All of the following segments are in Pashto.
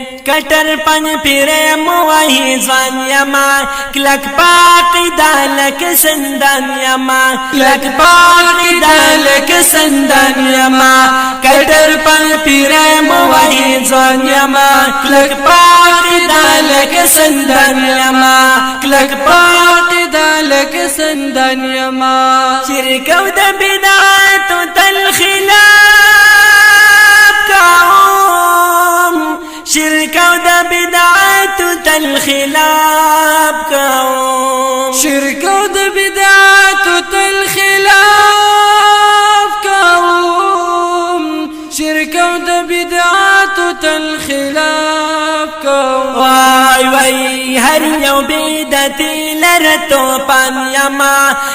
کټر پن پیره موهی ځوان یما کلک پاکی دالک سندان یما کلک پاکی دالک سندان یما کټر پن پیره موهی ځوان یما کلک پاکی دالک سندان یما کلک پاکی دالک سندان یما شرک او د بدعت تل خلاف کاوم شرک او د بدعت تل خلاف کاوم شرک او د بدعت تل خلاف کاوم شرک او د بدعت تل خلاف کاوم وای وای هر یو بدعت لرتو پان یما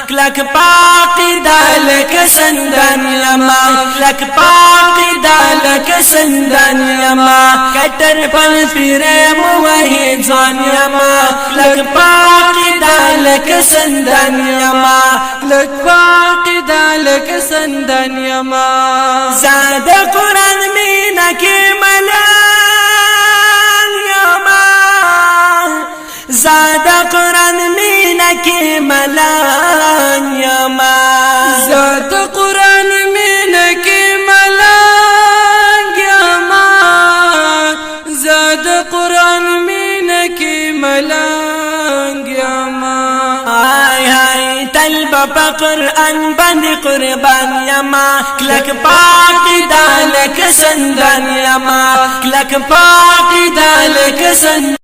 کلک پاکی دالک سندان یما کلک پاکی دالک سندان یما کټر پن پیره موهی ځوان یما کلک پاکی دالک سندان یما کلک پاکی دالک سندان یما زاد قرآن مینا کی ملان یما زاد قرآن مینا کی ملان یما زاد قرآن مینا کی ملان یما زاد قرآن مینا کی ملان یما آی آی طلب پا قرآن بند قربان یما کلک پاکی دالک سندان یما کلک پاکی دالک سندان